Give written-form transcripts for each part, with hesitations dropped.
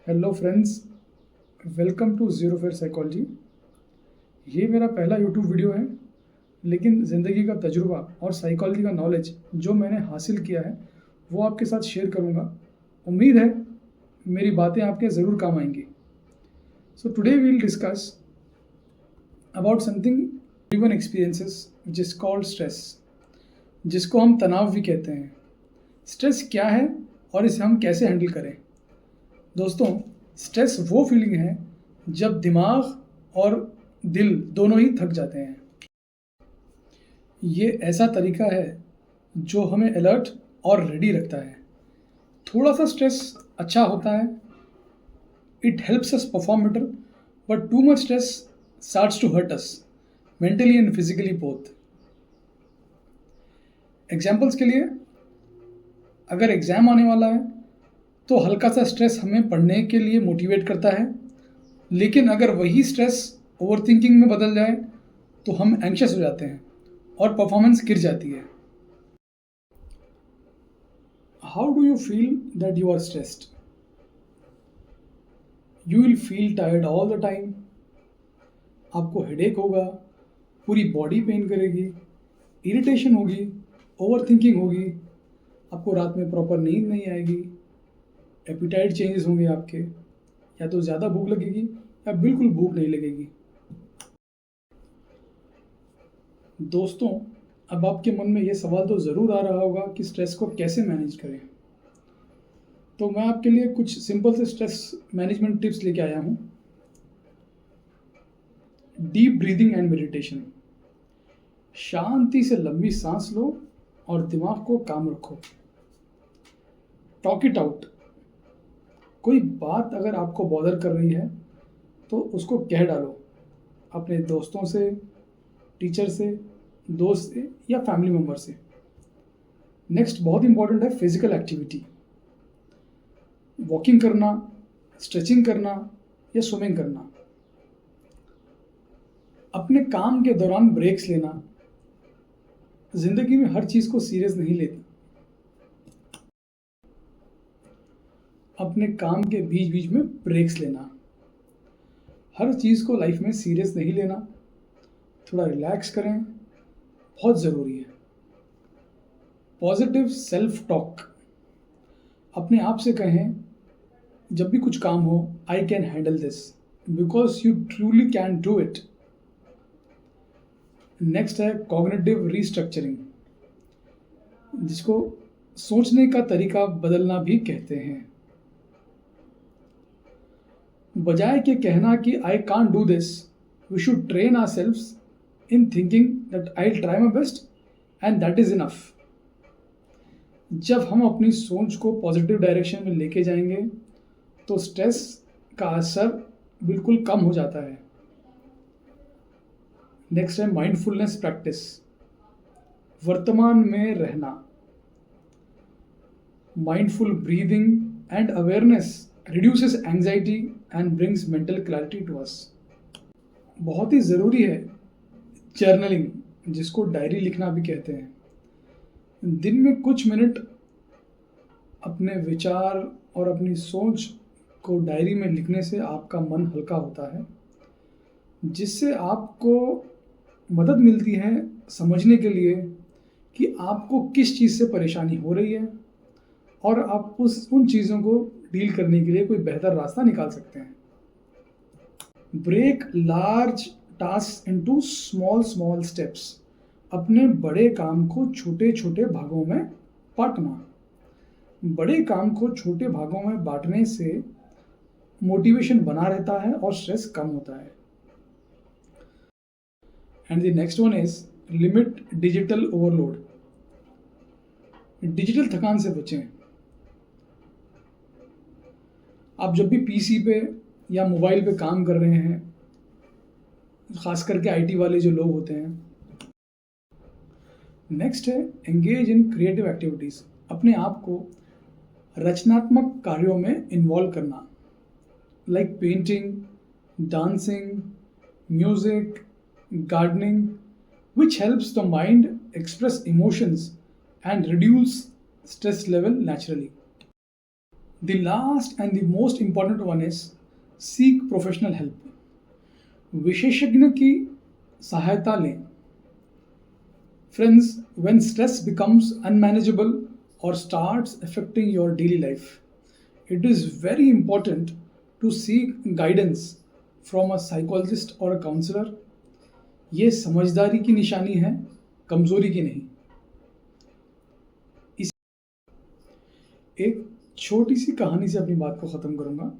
Hello friends, welcome to zero fair psychology. ये मेरा पहला यूट्यूब वीडियो है, लेकिन ज़िंदगी का तजुर्बा और साइकोलॉजी का नॉलेज जो मैंने हासिल किया है वो आपके साथ शेयर करूँगा। उम्मीद है मेरी बातें आपके ज़रूर काम आएंगी। So today we will discuss about something everyone experiences which is called stress, जिसको हम तनाव भी कहते हैं। स्ट्रेस क्या है और इसे हम कैसे हैंडल करें? दोस्तों, स्ट्रेस वो फीलिंग है जब दिमाग और दिल दोनों ही थक जाते हैं। ये ऐसा तरीका है जो हमें अलर्ट और रेडी रखता है। थोड़ा सा स्ट्रेस अच्छा होता है, it helps us perform better, but too much stress starts to hurt us mentally and physically both. Examples के लिए, अगर एग्ज़ाम आने वाला है तो हल्का सा स्ट्रेस हमें पढ़ने के लिए मोटिवेट करता है, लेकिन अगर वही स्ट्रेस ओवरथिंकिंग में बदल जाए तो हम एंग्शियस हो जाते हैं और परफॉर्मेंस गिर जाती है। How do you feel that you are stressed? You will feel tired all the time. आपको हेडेक होगा, पूरी बॉडी पेन करेगी, इरिटेशन होगी, ओवरथिंकिंग होगी, आपको रात में प्रॉपर नींद नहीं आएगी, एपिटाइट चेंजेस होंगे आपके, या तो ज़्यादा भूख लगेगी या बिल्कुल भूख नहीं लगेगी। दोस्तों, अब आपके मन में ये सवाल तो ज़रूर आ रहा होगा कि स्ट्रेस को कैसे मैनेज करें। तो मैं आपके लिए कुछ सिंपल से स्ट्रेस मैनेजमेंट टिप्स लेके आया हूँ। Deep breathing and meditation. शांति से लंबी सांस लो और दिमाग को काम रखो। Talk it out. कोई बात अगर आपको बॉदर कर रही है तो उसको कह डालो, अपने दोस्तों से, टीचर से, दोस्त से या फैमिली मेम्बर से। नेक्स्ट बहुत इंपॉर्टेंट है फिजिकल एक्टिविटी। वॉकिंग करना, स्ट्रेचिंग करना या स्विमिंग करना। अपने काम के दौरान ब्रेक्स लेना। जिंदगी में हर चीज़ को सीरियस नहीं लेते। अपने काम के बीच बीच में ब्रेक्स लेना। हर चीज़ को लाइफ में सीरियस नहीं लेना, थोड़ा रिलैक्स करें, बहुत ज़रूरी है। Positive self talk. अपने आप से कहें जब भी कुछ काम हो, I can handle this, because you truly can do it. Next है कॉग्निटिव रीस्ट्रक्चरिंग, जिसको सोचने का तरीका बदलना भी कहते हैं। बजाय के कहना कि I can't do this, we should train ourselves in thinking that I try my best and that is enough. जब हम अपनी सोच को पॉजिटिव डायरेक्शन में लेके जाएंगे तो स्ट्रेस का असर बिल्कुल कम हो जाता है। नेक्स्ट है माइंडफुलनेस प्रैक्टिस। वर्तमान में रहना। Mindful breathing and awareness reduces anxiety and brings mental clarity to us। बहुत ही ज़रूरी है जर्नलिंग, जिसको डायरी लिखना भी कहते हैं। दिन में कुछ मिनट अपने विचार और अपनी सोच को डायरी में लिखने से आपका मन हल्का होता है, जिससे आपको मदद मिलती है समझने के लिए कि आपको किस चीज़ से परेशानी हो रही है और आप उन चीज़ों को डील करने के लिए कोई बेहतर रास्ता निकाल सकते हैं। Break large task into small small steps. अपने बड़े काम को छोटे छोटे भागों में बांटना। बड़े काम को छोटे भागों में बांटने से मोटिवेशन बना रहता है और स्ट्रेस कम होता है। And the next one is limit digital overload. Digital थकान से बचें। आप जब भी पीसी पे या मोबाइल पे काम कर रहे हैं, खास करके आईटी वाले जो लोग होते हैं। नेक्स्ट है एंगेज इन क्रिएटिव एक्टिविटीज़। अपने आप को रचनात्मक कार्यों में इन्वॉल्व करना, like painting, dancing, music, gardening, which helps the mind express emotions and reduce stress level naturally. The last and the most important one is seek professional help. विशेषज्ञ की सहायता लें. Friends, when stress becomes unmanageable or starts affecting your daily life, it is very important to seek guidance from a psychologist or a counselor. ये समझदारी की निशानी है, कमजोरी की नहीं. एक छोटी सी कहानी से अपनी बात को ख़त्म करूँगा.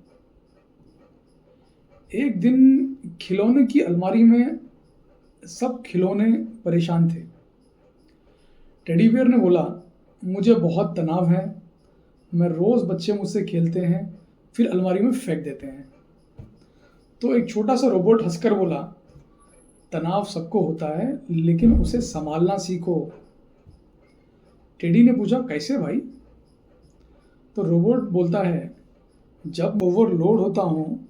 एक दिन खिलौने की अलमारी में सब खिलौने परेशान थे. टेडी बियर ने बोला, मुझे बहुत तनाव है, मैं रोज़ बच्चे मुझसे खेलते हैं फिर अलमारी में फेंक देते हैं. तो एक छोटा सा रोबोट हंसकर बोला, तनाव सबको होता है लेकिन उसे संभालना सीखो. टेडी ने पूछा, कैसे भाई? तो रोबोट बोलता है, जब ओवरलोड होता हूँ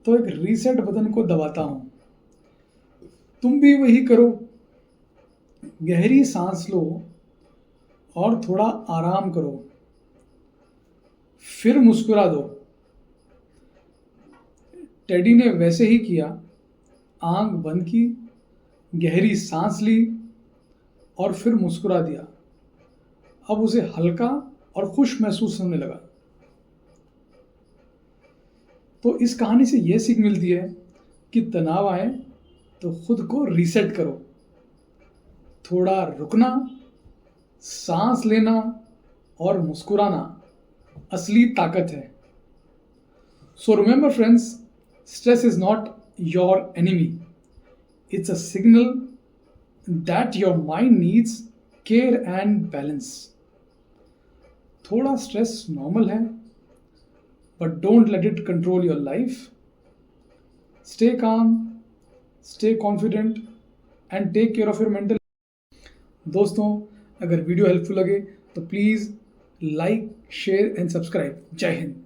तो एक रीसेट बटन को दबाता हूँ. तुम भी वही करो. गहरी सांस लो और थोड़ा आराम करो, फिर मुस्कुरा दो. टेडी ने वैसे ही किया. आंख बंद की, गहरी सांस ली और फिर मुस्कुरा दिया. अब उसे हल्का और खुश महसूस होने लगा. तो इस कहानी से यह सीख मिलती है कि तनाव आए तो खुद को रीसेट करो. थोड़ा रुकना, सांस लेना और मुस्कुराना असली ताकत है. So remember friends, stress is not your enemy. It's a signal that your mind needs care and balance. थोड़ा स्ट्रेस नॉर्मल है, but don't let it control your life. Stay calm, stay confident and take care of your mental. दोस्तों, अगर video helpful लगे तो please like, share and subscribe. जय हिंद.